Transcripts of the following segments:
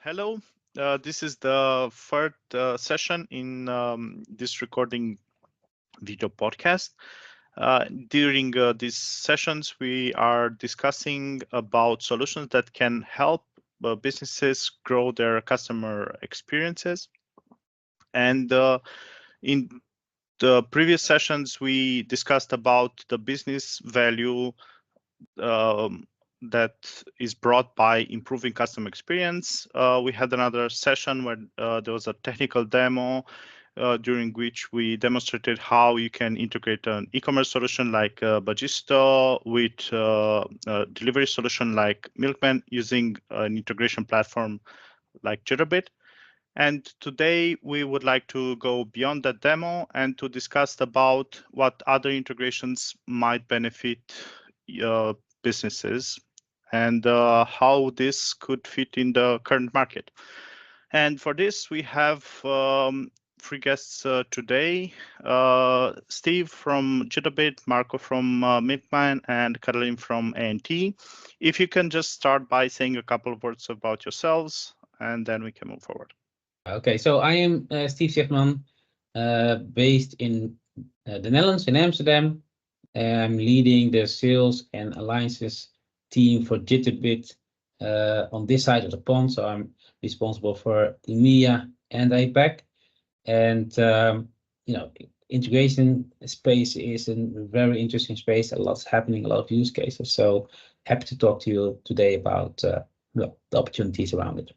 Hello, this is the third session in this recording video podcast. During these sessions, we are discussing about solutions that can help businesses grow their customer experiences. And in the previous sessions, we discussed about the business value that is brought by improving customer experience. We had another session where there was a technical demo during which we demonstrated how you can integrate an e-commerce solution like Bagisto with a delivery solution like Milkman using an integration platform like Jitterbit. And today we would like to go beyond that demo and to discuss about what other integrations might benefit businesses and how this could fit in the current market. And for this, we have three guests today, Steve from Jitterbit, Marco from Milkman, and Caroline from A&T. If you can just start by saying a couple of words about yourselves, and then we can move forward. Okay, so I am Steve Zegman, based in the Netherlands, in Amsterdam. I'm leading the sales and alliances team for Jitterbit on this side of the pond. So I'm responsible for EMEA and APAC. And integration space is a very interesting space. A lot's happening, a lot of use cases. So happy to talk to you today about the opportunities around it.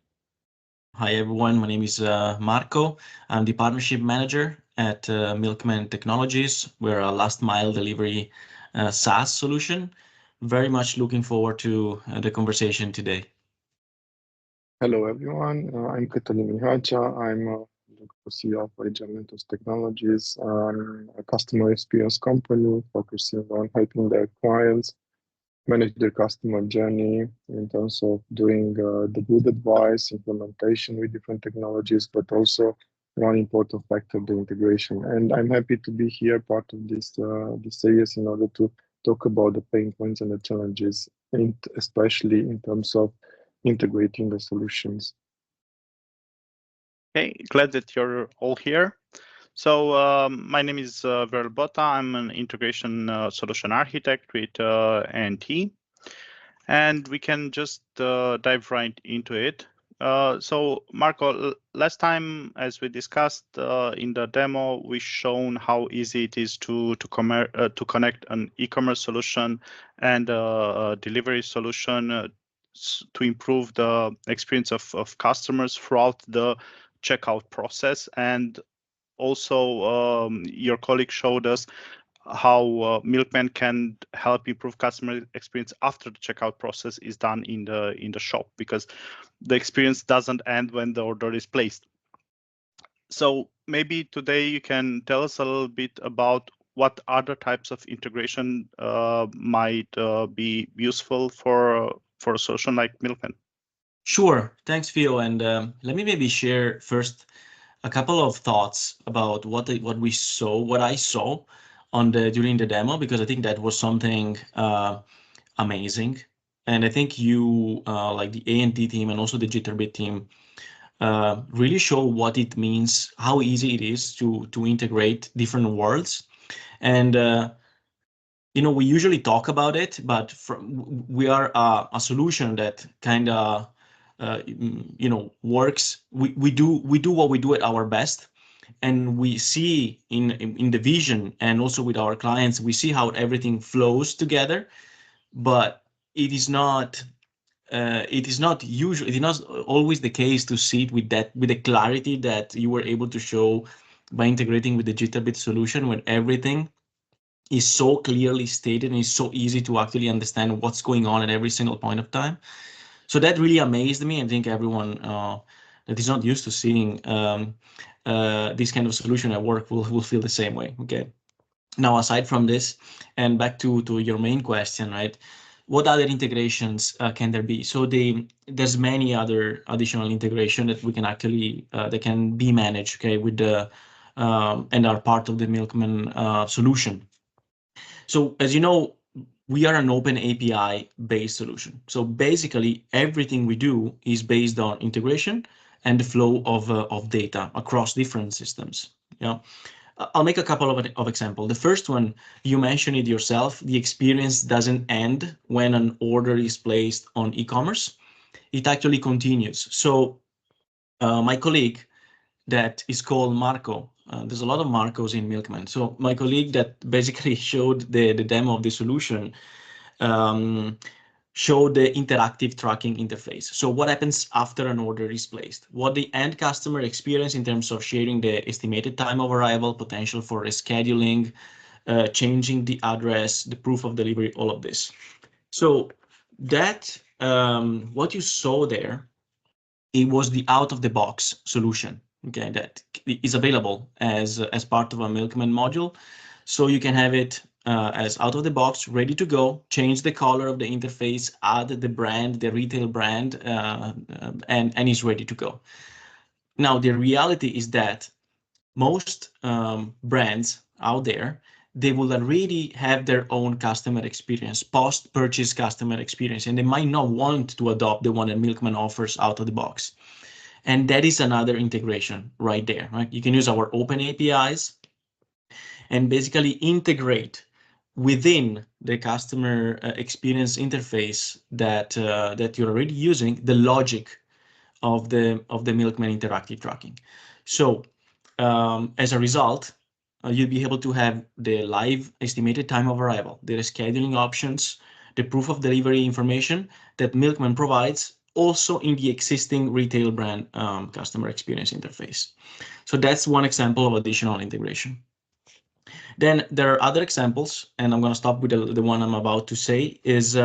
Hi everyone, my name is Marco. I'm the partnership manager at Milkman Technologies. We're a last mile delivery SaaS solution. Very much looking forward to the conversation today. Hello everyone, I'm Cătălin Mihacha. I'm the CEO of Mentos Technologies. I'm a customer experience company focusing on helping their clients manage their customer journey in terms of doing the good advice, implementation with different technologies, but also one important factor, the integration. And I'm happy to be here, part of this series, in order to talk about the pain points and the challenges, especially in terms of integrating the solutions. Okay, glad that you're all here. So my name is Viral Bota. I'm an integration solution architect with A&T, and we can just dive right into it. So Marco, last time, as we discussed in the demo, we shown how easy it is to connect an e-commerce solution and a delivery solution to improve the experience of customers throughout the checkout process. And also, your colleague showed us how Milkman can help improve customer experience after the checkout process is done in the shop, because the experience doesn't end when the order is placed. So maybe today you can tell us a little bit about what other types of integration might be useful for a solution like Milkman. Sure, thanks, Theo. And let me maybe share first a couple of thoughts about what I saw during the demo, because I think that was something amazing. And I think you, like the A&T team and also the Jitterbit team, really show what it means, how easy it is to integrate different worlds. And we usually talk about it, but we are a solution that kind of works. We do what we do at our best, and we see in the vision and also with our clients, we see how everything flows together. But it is not always the case to see it with the clarity that you were able to show by integrating with the Jitterbit solution, when everything is so clearly stated and is so easy to actually understand what's going on at every single point of time. So that really amazed me. I think everyone that is not used to seeing this kind of solution at work will feel the same way. Okay. Now, aside from this, and back to your main question, right? What other integrations can there be? So there's many other additional integration that we can actually that can be managed, okay, with the and are part of the Milkman solution. So as you know, we are an open API based solution. So basically everything we do is based on integration and the flow of data across different systems. Yeah. I'll make a couple of examples. The first one, you mentioned it yourself, the experience doesn't end when an order is placed on e-commerce. It actually continues. So my colleague that is called Marco, there's a lot of Marcos in Milkman. So my colleague that basically showed the demo of the solution show the interactive tracking interface. So what happens after an order is placed? What the end customer experience in terms of sharing the estimated time of arrival, potential for rescheduling, changing the address, the proof of delivery, all of this. So that what you saw there, it was the out-of-the-box solution, okay, that is available as part of a Milkman module. So you can have it as out of the box, ready to go, change the color of the interface, add the brand, the retail brand, and it's ready to go. Now, the reality is that most brands out there, they will already have their own customer experience, post-purchase customer experience, and they might not want to adopt the one that Milkman offers out of the box. And that is another integration right there, right? You can use our open APIs and basically integrate within the customer experience interface that you're already using the logic of the Milkman interactive tracking. So as a result, you'll be able to have the live estimated time of arrival, the scheduling options, the proof of delivery information that Milkman provides also in the existing retail brand customer experience interface. So that's one example of additional integration. Then there are other examples, and I'm going to stop with the one I'm about to say, is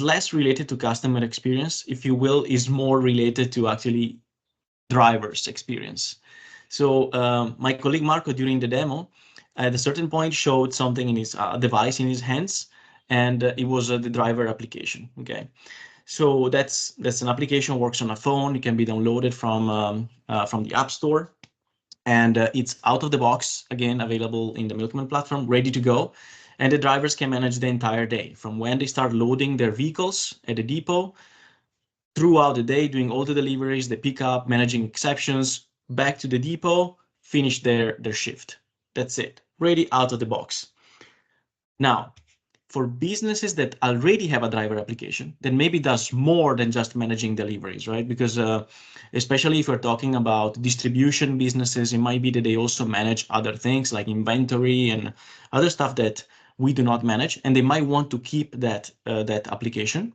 less related to customer experience, if you will, is more related to actually driver's experience. So my colleague Marco, during the demo, at a certain point showed something in his device in his hands, and it was the driver application. Okay, so that's an application, works on a phone. It can be downloaded from the App Store. And it's out of the box, again, available in the Milkman platform, ready to go. And the drivers can manage the entire day, from when they start loading their vehicles at the depot, throughout the day, doing all the deliveries, the pickup, managing exceptions, back to the depot, finish their shift. That's it, ready out of the box. Now, for businesses that already have a driver application, that maybe does more than just managing deliveries, right? Because especially if we're talking about distribution businesses, it might be that they also manage other things like inventory and other stuff that we do not manage, and they might want to keep that application.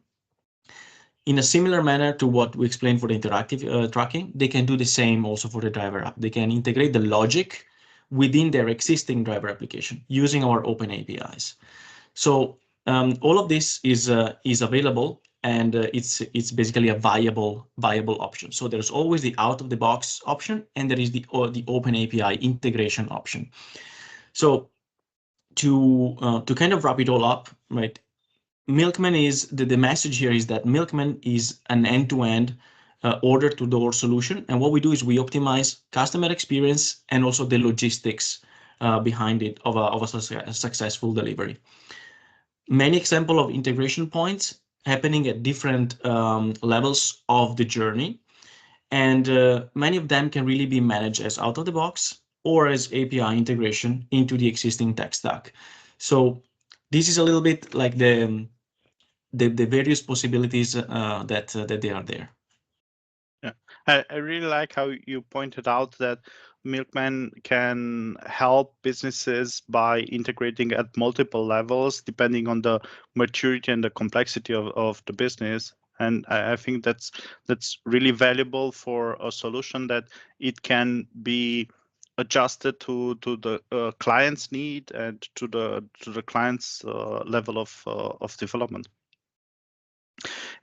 In a similar manner to what we explained for the interactive tracking, they can do the same also for the driver app. They can integrate the logic within their existing driver application using our open APIs. So all of this is available, and it's basically a viable option. So there's always the out of the box option, and there is the open API integration option. So to kind of wrap it all up, right? Milkman is the message here is that Milkman is an end-to-end order-to-door solution, and what we do is we optimize customer experience and also the logistics behind it of a successful delivery. Many examples of integration points happening at different levels of the journey, and many of them can really be managed as out of the box or as API integration into the existing tech stack. So this is a little bit like the various possibilities that they are there. Yeah, I really like how you pointed out that Milkman can help businesses by integrating at multiple levels depending on the maturity and the complexity of the business. And I think that's really valuable for a solution that it can be adjusted to the client's need and to the client's level of development.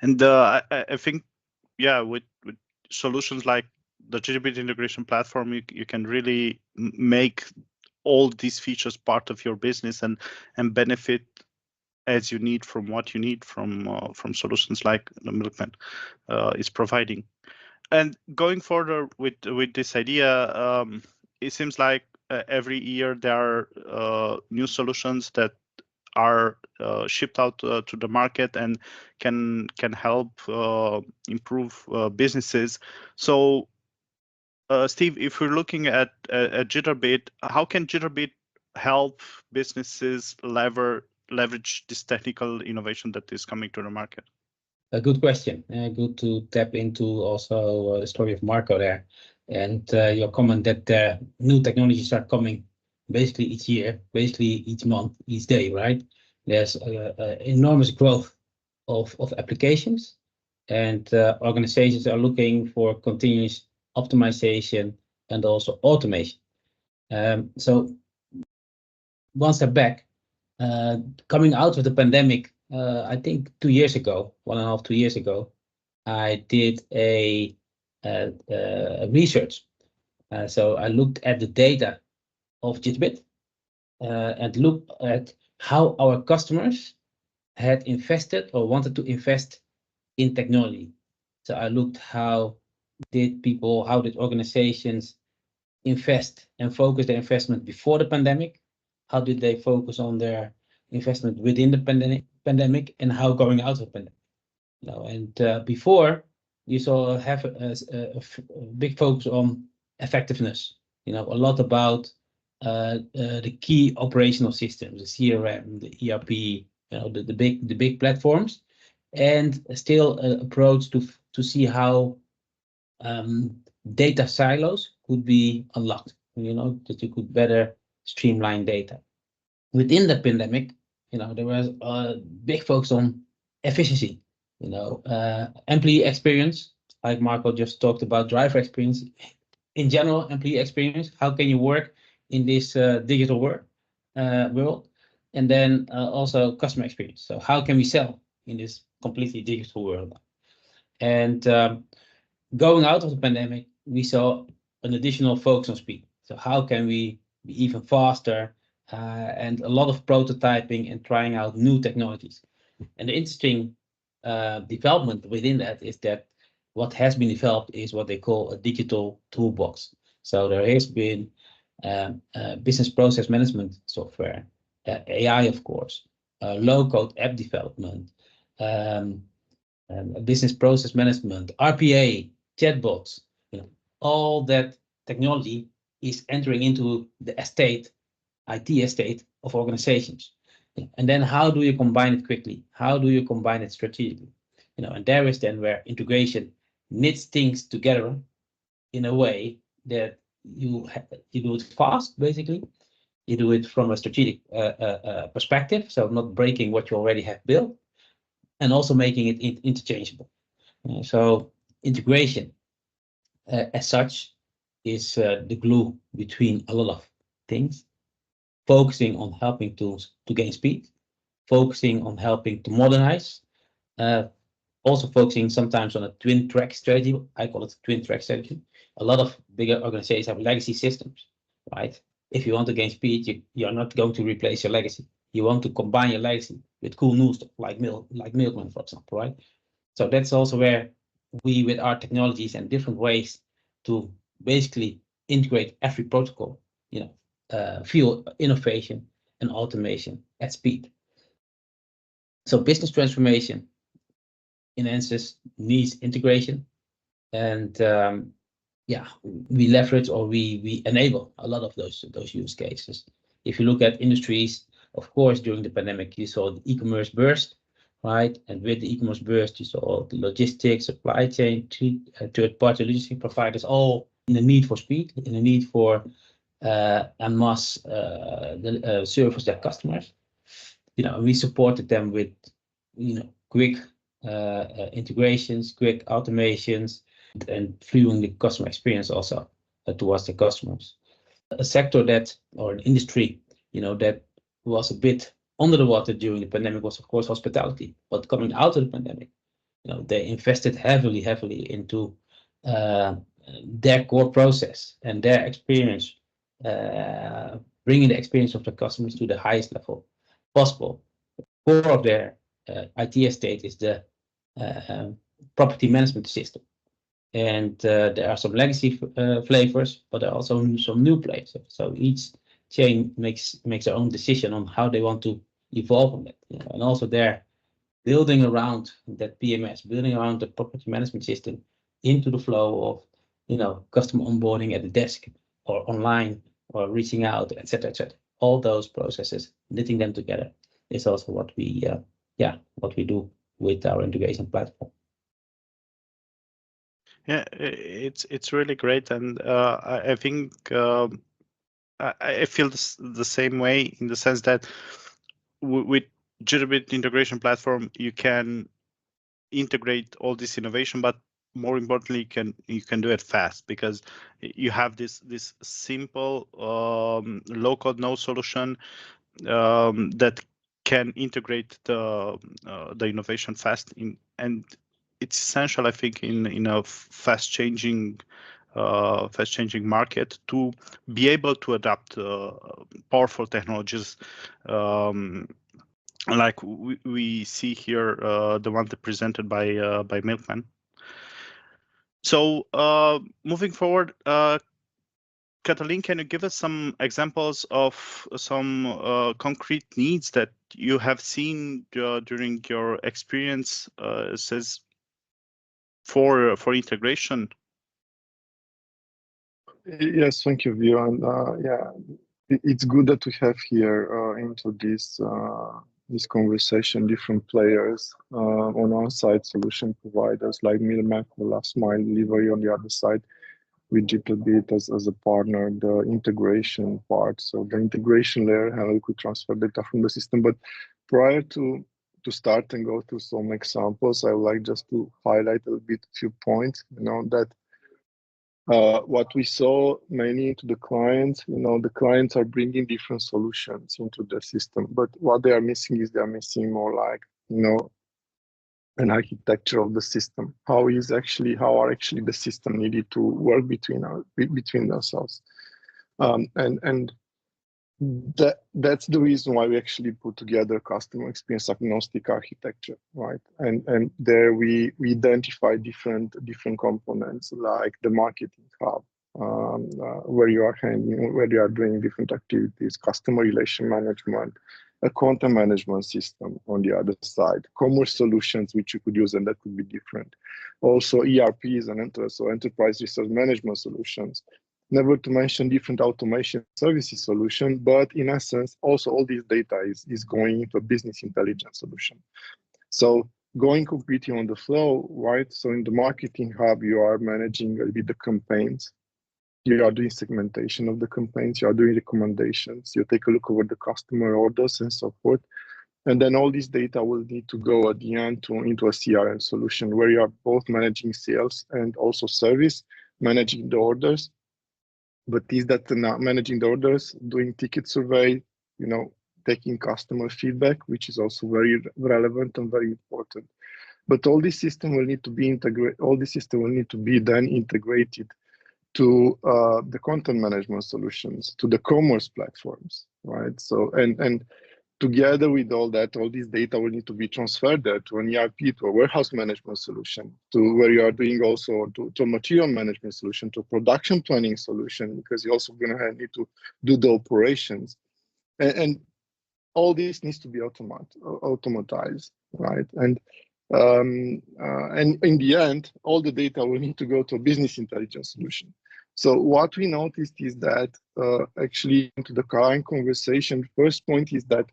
And I think, yeah, with solutions like the Jitterbit integration platform, you can really make all these features part of your business and benefit as you need from what you need from solutions like the Milkman is providing. And going further with this idea, it seems like every year there are new solutions that are shipped out to the market and can help improve businesses. So, Steve, if we're looking at Jitterbit, how can Jitterbit help businesses leverage this technical innovation that is coming to the market? A good question. Good to tap into also the story of Marco there, and your comment that new technologies are coming basically each year, basically each month, each day, right? There's enormous growth of applications, and organizations are looking for continuous optimization and also automation. So one step back, coming out of the pandemic, I think 2 years ago, 1.5, 2 years ago, I did a research. So I looked at the data of Jitterbit and looked at how our customers had invested or wanted to invest in technology. So I looked how did organizations invest and focus their investment before the pandemic? How did they focus on their investment within the pandemic, and how going out of the pandemic? And before, you saw have a big focus on effectiveness. A lot about the key operational systems, the CRM, the ERP, the big platforms, and still an approach to see how data silos could be unlocked. That you could better streamline data. Within the pandemic, there was a big focus on efficiency. Employee experience, like Marco just talked about, driver experience. In general, employee experience. How can you work in this digital world? And then also customer experience. So how can we sell in this completely digital world? And going out of the pandemic, we saw an additional focus on speed. So how can we be even faster, and a lot of prototyping and trying out new technologies. And the interesting development within that is that what has been developed is what they call a digital toolbox. So there has been business process management software, AI, of course, low-code app development, business process management, RPA, chatbots. All that technology is entering into the IT estate of organizations. And then how do you combine it quickly? How do you combine it strategically? And there is then where integration knits things together in a way that you do it fast, basically. You do it from a strategic perspective, so not breaking what you already have built, and also making it interchangeable. So integration, as such, is the glue between a lot of things. Focusing on helping tools to gain speed, focusing on helping to modernize, also focusing sometimes on a twin track strategy. I call it a twin track strategy. A lot of bigger organizations have legacy systems, right? If you want to gain speed, you're not going to replace your legacy. You want to combine your legacy with cool new stuff like Milkman, for example, right? So that's also where we, with our technologies and different ways to basically integrate every protocol, fuel innovation and automation at speed. So business transformation, in essence, needs integration, and we leverage or we enable a lot of those use cases. If you look at industries, of course, during the pandemic, you saw the e-commerce burst, right? And with the e-commerce burst, you saw the logistics, supply chain, third-party logistics providers all in the need for speed, in the need for en masse service their customers. We supported them with quick integrations, quick automations, and fueling the customer experience also towards the customers. A sector or an industry that was a bit under the water during the pandemic was, of course, hospitality. But coming out of the pandemic, they invested heavily into their core process and their experience, bringing the experience of the customers to the highest level possible. Core of their IT estate is the property management system. And there are some legacy flavors, but there are also some new flavors. So each chain makes their own decision on how they want to evolve on it. And also there, building around that PMS, building around the property management system into the flow of, customer onboarding at the desk or online or reaching out, etc., etc. All those processes, knitting them together is also what we do with our integration platform. Yeah, it's really great, and I think I feel the same way in the sense that with Jitterbit integration platform, you can integrate all this innovation, but more importantly, you can do it fast because you have this simple low-code no solution that can integrate the innovation fast and it's essential, I think, in a fast changing market to be able to adapt powerful technologies like we see here, the one that presented by Milkman. So moving forward, Katalin, can you give us some examples of some concrete needs that you have seen during your experience for integration? Yes, thank you, Vio. And it's good that we have here into this conversation different players on our side, solution providers like Milkman Last-Mile Delivery on the other side, with Jitterbit as a partner, the integration part. So the integration layer, how we could transfer data from the system. But prior to start and go through some examples, I would like just to highlight a few points, that what we saw mainly to the clients, the clients are bringing different solutions into the system, but what they are missing is more like, an architecture of the system. How are actually the system needed to work between themselves, and that's the reason why we actually put together customer experience agnostic architecture, right? And there we identify different components like the marketing hub, where you are doing different activities, customer relation management, a content management system on the other side, commerce solutions which you could use, and that could be different. Also ERPs and enterprise resource management solutions. Never to mention different automation services solution, but in essence, also all this data is going into a business intelligence solution. So going completely on the flow, right? So in the marketing hub, you are managing a bit the campaigns. You are doing segmentation of the campaigns. You are doing recommendations. You take a look over the customer orders and so forth. And then all this data will need to go at the end into a CRM solution where you are both managing sales and also service, managing the orders. But is that not managing the orders, doing ticket survey, taking customer feedback, which is also very relevant and very important. But all this system will need to be integrated. All this system will need to be then integrated to the content management solutions, to the commerce platforms, right? So and together with all that, all this data will need to be transferred there to an ERP, to a warehouse management solution, to where you are doing also to a material management solution, to a production planning solution, because you're also going to need to do the operations. And all this needs to be automatized, right? And in the end, all the data will need to go to a business intelligence solution. So what we noticed is that actually into the client conversation, first point is that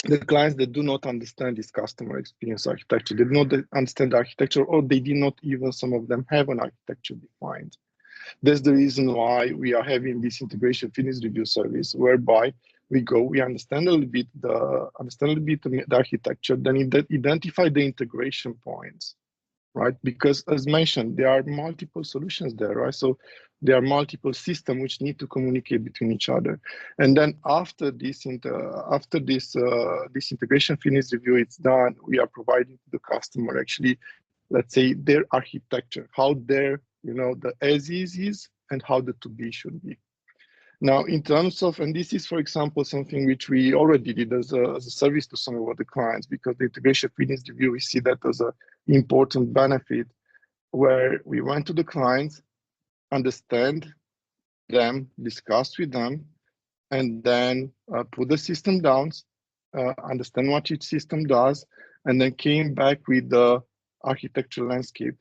the clients that do not understand this customer experience architecture, they do not understand the architecture, or they did not even, some of them have an architecture defined. That's the reason why we are having this integration finish review service, whereby we understand a little bit the architecture, then identify the integration points, right? Because as mentioned, there are multiple solutions there, right? So there are multiple systems which need to communicate between each other. And then after this integration finish review is done, we are providing to the customer actually, let's say, their architecture, how their, the as is and how the to be should be. Now, in terms of, and this is, for example, something which we already did as a service to some of the clients, because the integration finish review, we see that as an important benefit, where we went to the clients, understand them, discuss with them, and then put the system down understand what each system does, and then came back with the architecture landscape.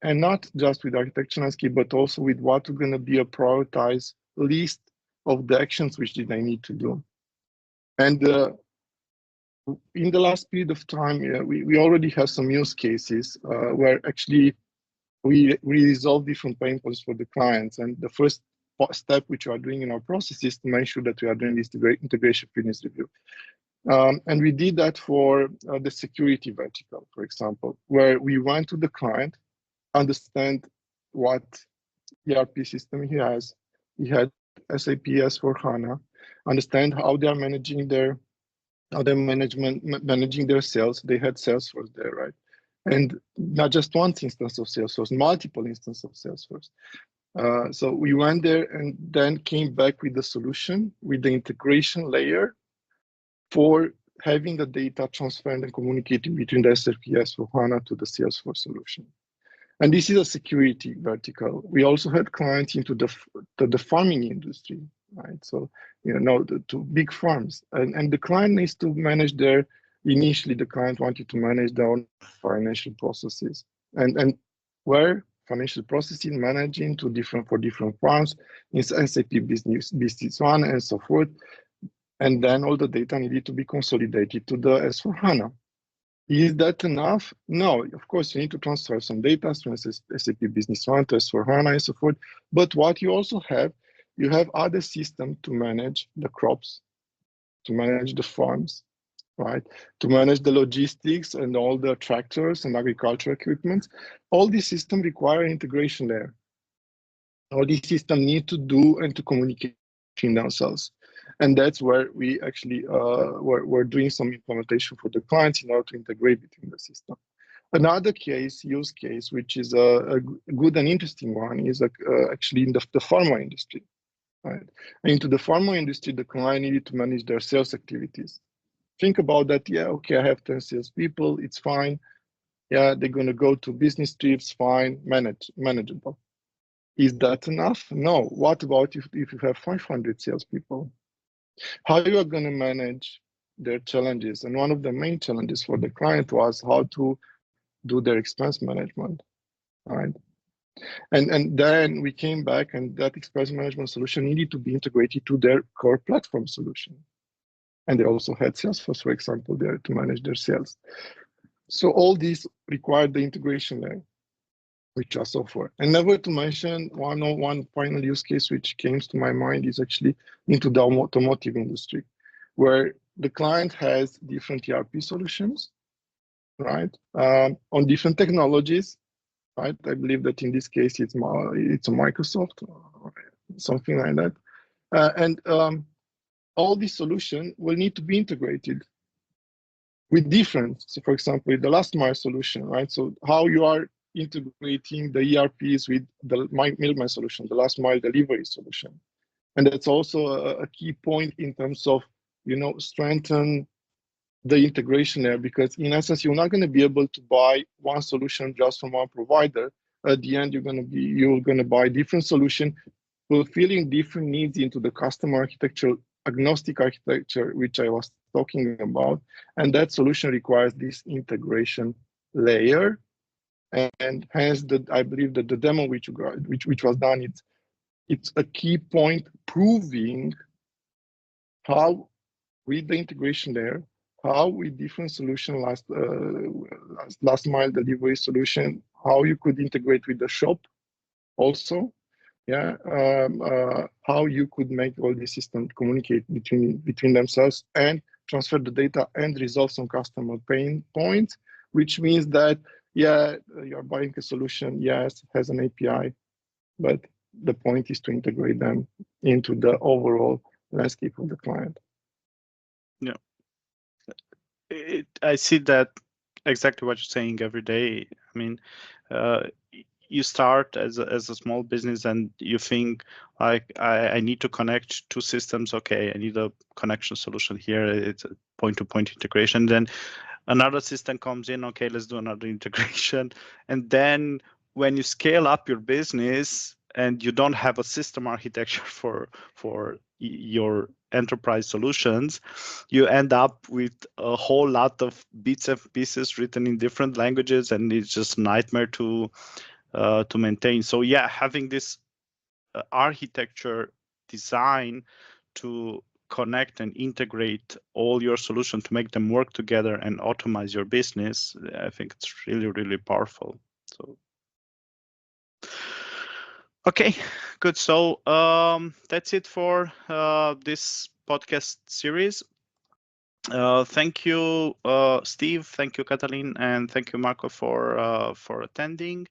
And not just with architecture landscape, but also with what we're going to be a prioritized list of the actions which they need to do. And in the last period of time, we already have some use cases where actually we resolve different pain points for the clients. And the first step which we are doing in our process is to make sure that we are doing this integration fitness review. And we did that for the security vertical, for example, where we went to the client, understand what ERP system he has. He had SAP S/4HANA, understand how they are managing their managing their sales. They had Salesforce there, right? And not just one instance of Salesforce, multiple instances of Salesforce. So we went there and then came back with the solution, with the integration layer for having the data transferred and communicating between the SAP S/4HANA to the Salesforce solution. And this is a security vertical. We also had clients into the farming industry, right? So, to big farms. And the client needs to manage initially the client wanted to manage their own financial processes. And where financial processes managing for different farms in SAP Business One and so forth. And then all the data needed to be consolidated to the S/4HANA. Is that enough? No, of course, you need to transfer some data from SAP Business One to S/4HANA and so forth. But what you also have, you have other systems to manage the crops, to manage the farms, right? To manage the logistics and all the tractors and agricultural equipment. All these systems require integration layer. All these systems need to do and to communicate between themselves. And that's where we actually we're doing some implementation for the clients in order to integrate between the system. Another use case, which is a good and interesting one, is actually in the pharma industry. Right? Into the pharma industry, the client needed to manage their sales activities. Think about that. Yeah, okay, I have 10 salespeople. It's fine. Yeah, they're going to go to business trips. Fine, manageable. Is that enough? No. What about if you have 500 salespeople? How you are going to manage their challenges? And one of the main challenges for the client was how to do their expense management, right? And then we came back, and that expense management solution needed to be integrated to their core platform solution. And they also had Salesforce, for example, there to manage their sales. So all these required the integration layer, which are software. And never to mention one final use case which came to my mind is actually into the automotive industry, where the client has different ERP solutions, right, on different technologies, right? I believe that in this case it's a Microsoft or something like that, and all these solutions will need to be integrated with different. So, for example, with the last mile solution, right? So how you are integrating the ERPs with the Milkman solution, the last mile delivery solution. And that's also a key point in terms of, strengthen the integration there, because in essence, you're not going to be able to buy one solution just from one provider. At the end, you're going to buy different solution, fulfilling different needs into the custom architecture, agnostic architecture, which I was talking about. And that solution requires this integration layer. And hence, I believe that the demo which was done, it's a key point proving how with the integration layer, how with different solution last mile delivery solution, how you could integrate with the shop also, how you could make all these systems communicate between themselves and transfer the data and resolve some customer pain points, which means that you're buying a solution, yes, has an API, but the point is to integrate them into the overall landscape of the client. Yeah, I see that exactly what you're saying every day. I mean, you start as a small business and you think like I need to connect two systems. Okay, I need a connection solution here. It's a point-to-point integration. Then another system comes in. Okay, let's do another integration. And then when you scale up your business and you don't have a system architecture for your enterprise solutions, you end up with a whole lot of bits and pieces written in different languages, and it's just a nightmare to maintain. So yeah, having this architecture design to connect and integrate all your solutions to make them work together and automate your business, I think it's really, really powerful. So okay, good. So that's it for this podcast series. Thank you, Steve. Thank you, Katalin, and thank you, Marco, for attending.